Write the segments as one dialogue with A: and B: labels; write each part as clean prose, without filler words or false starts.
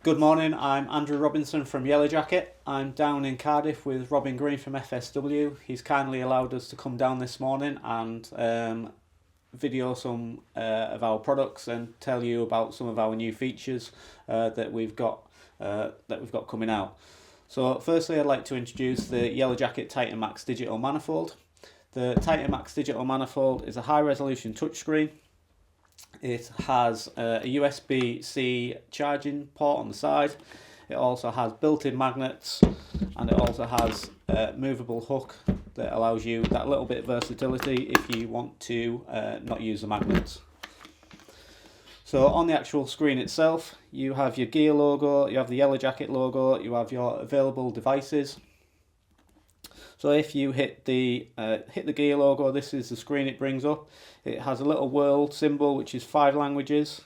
A: Good morning, I'm Andrew Robinson from Yellow Jacket. I'm down in Cardiff with Robin Green from FSW. He's kindly allowed us to come down this morning and video some of our products and tell you about some of our new features that we've got coming out. So firstly, I'd like to introduce the Yellow Jacket TITANMAX digital manifold. The TITANMAX digital manifold is a high resolution touchscreen. It has a USB-C charging port on the side. It also has built-in magnets, and it also has a movable hook that allows you that little bit of versatility if you want to not use the magnets. So on the actual screen itself, you have your gear logo, you have the Yellow Jacket logo, you have your available devices. So if you hit the gear logo, this is the screen it brings up. It has a little world symbol which is 5 languages.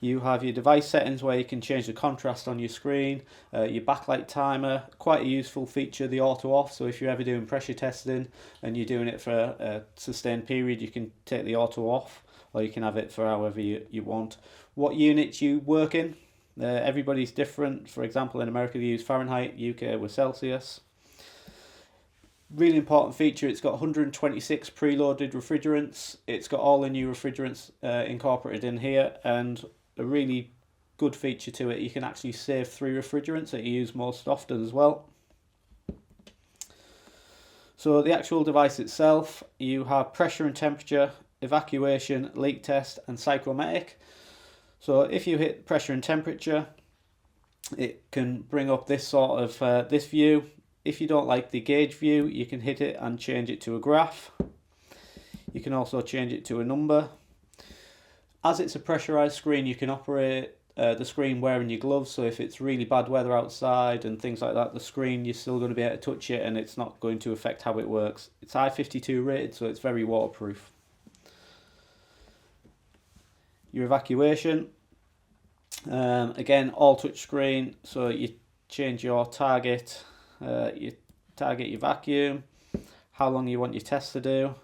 A: You have your device settings where you can change the contrast on your screen, your backlight timer, quite a useful feature, the auto off. So if you're ever doing pressure testing and you're doing it for a sustained period, you can take the auto off, or you can have it for however you want. What units you work in, everybody's different. For example, in America they use Fahrenheit, UK with Celsius. Really important feature, it's got 126 preloaded refrigerants. It's got all the new refrigerants incorporated in here, and a really good feature to it, you can actually save 3 refrigerants that you use most often as well. So the actual device itself, you have pressure and temperature, evacuation, leak test and psychrometric. So if you hit pressure and temperature, it can bring up this sort of this view. If you don't like the gauge view, you can hit it and change it to a graph. You can also change it to a number. As it's a pressurized screen, you can operate the screen wearing your gloves, so if it's really bad weather outside and things like that, the screen, you're still going to be able to touch it and it's not going to affect how it works. It's I52 rated, so it's very waterproof. Your evacuation, again, all touch screen, so you change your target. You target your vacuum, how long you want your test to do.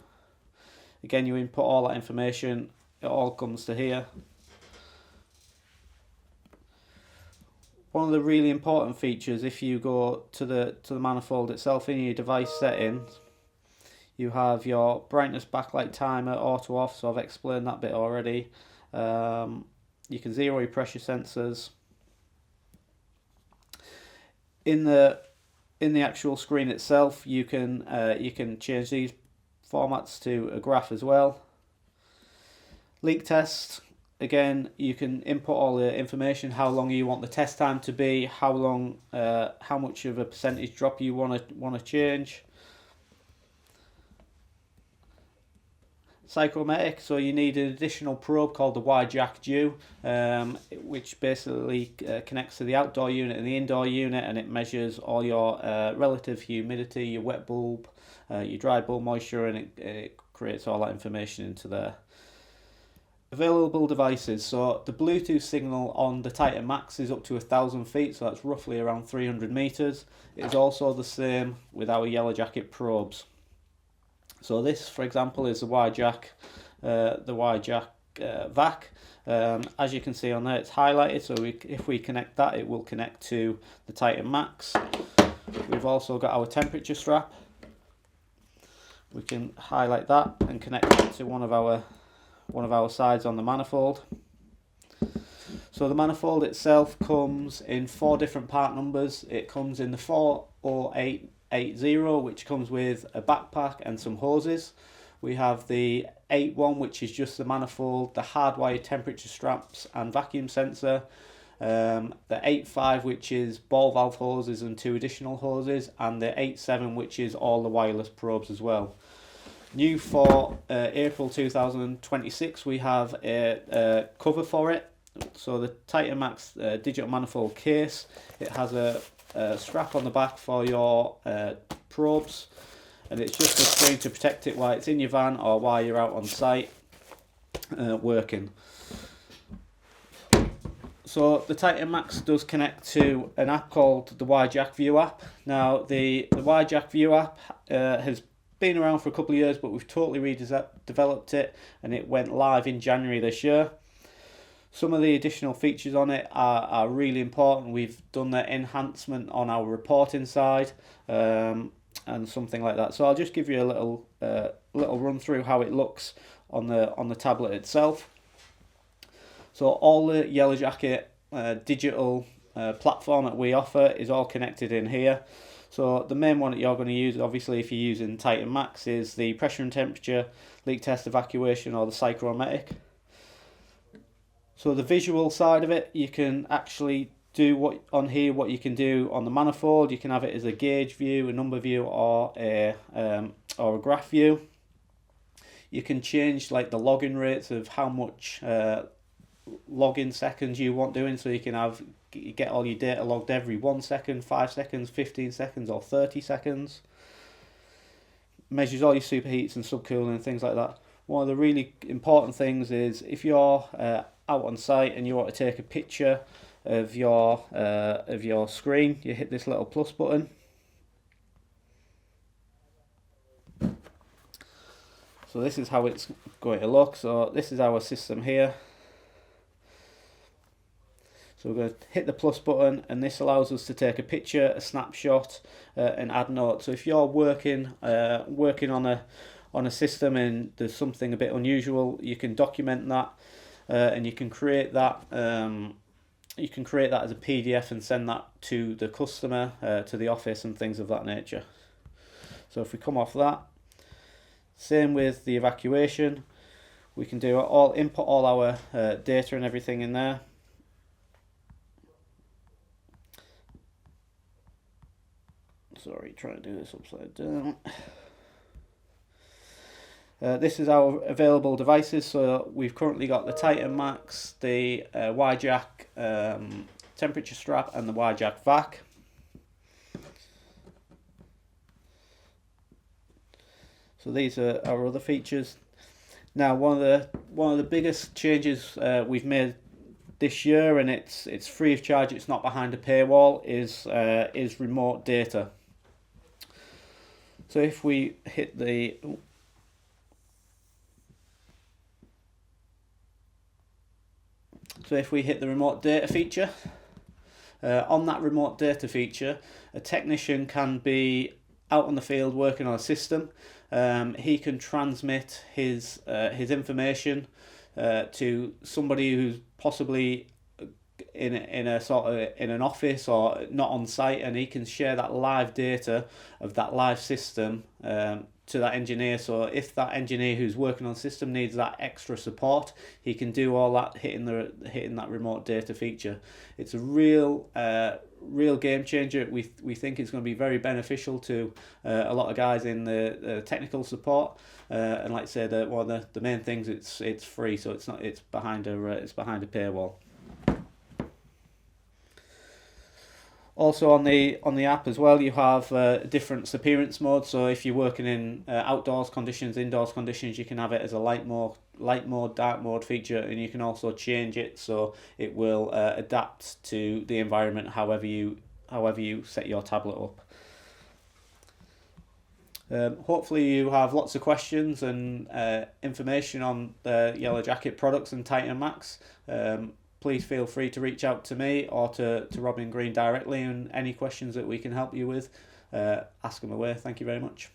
A: Again, you input all that information, it all comes to here. One of the really important features, if you go to the manifold itself in your device settings, you have your brightness, backlight timer, auto off, so I've explained that bit already. You can zero your pressure sensors. In the actual screen itself, you can change these formats to a graph as well. Leak test, again, you can input all the information, how long you want the test time to be, how much of a percentage drop you want to change. Psychrometric, so you need an additional probe called the Y-Jack Dew, which basically connects to the outdoor unit and the indoor unit, and it measures all your relative humidity, your wet bulb, your dry bulb moisture, and it creates all that information into there. Available devices, so the Bluetooth signal on the TITANMAX is up to 1,000 feet, so that's roughly around 300 meters. It is also the same with our Yellow Jacket probes. So this, for example, is the Y-Jack VAC. As you can see on there, it's highlighted, so if we connect that, it will connect to the TITANMAX. We've also got our temperature strap. We can highlight that and connect it to one of our sides on the manifold. So the manifold itself comes in 4 different part numbers. It comes in the 40880, which comes with a backpack and some hoses. We have the 81, which is just the manifold, the hardwired temperature straps and vacuum sensor. The 85, which is ball valve hoses and 2 additional hoses, and the 87, which is all the wireless probes as well. New for April 2026, we have a cover for it. So the TITANMAX digital manifold case, it has a strap on the back for your probes, and it's just a screen to protect it while it's in your van or while you're out on site working. So the TITANMAX does connect to an app called the Y-Jack View app. Now the Y-Jack View app has been around for a couple of years, but we've totally redeveloped it, and it went live in January this year. Some of the additional features on it are really important. We've done the enhancement on our reporting side and something like that. So I'll just give you a little run through how it looks on the tablet itself. So all the Yellow Jacket digital platform that we offer is all connected in here. So the main one that you're going to use, obviously if you're using TITANMAX, is the pressure and temperature, leak test evacuation, or the psychrometric. So the visual side of it, you can actually do what you can do on the manifold. You can have it as a gauge view, a number view, or a graph view. You can change like the login rates of how much login seconds you want doing, so you can get all your data logged every 1 second, 5 seconds, 15 seconds, or 30 seconds. Measures all your superheats and subcooling and things like that. One of the really important things is if you're out on site and you want to take a picture of your screen, you hit this little plus button. So this is how it's going to look. So this is our system here. So we're going to hit the plus button, and this allows us to take a picture, a snapshot, and add notes. So if you're working on a system and there's something a bit unusual, you can document that, and you can create that. You can create that as a PDF and send that to the customer, to the office, and things of that nature. So if we come off that, same with the evacuation, we can do input all our data and everything in there. Sorry, trying to do this upside down. This is our available devices. So we've currently got the TITANMAX, the Y-Jack temperature strap, and the Y-Jack vac. So these are our other features. Now, one of the biggest changes we've made this year, and it's free of charge, it's not behind a paywall, is remote data. So if we hit the remote data feature, on that remote data feature, a technician can be out on the field working on a system. He can transmit his information to somebody who's possibly in an office or not on site, and he can share that live data of that live system to that engineer. So if that engineer who's working on the system needs that extra support, he can do all that hitting that remote data feature. It's a real game changer. We think it's going to be very beneficial to a lot of guys in the technical support. And like I said, one of the main things, it's free, so it's behind a paywall. Also on the app as well, you have different appearance modes. So if you're working in outdoors conditions, indoors conditions, you can have it as a light mode, dark mode feature, and you can also change it so it will adapt to the environment however you set your tablet up. Hopefully you have lots of questions and information on the Yellow Jacket products and TITANMAX. Please feel free to reach out to me or to Robin Green directly, and any questions that we can help you with, ask them away. Thank you very much.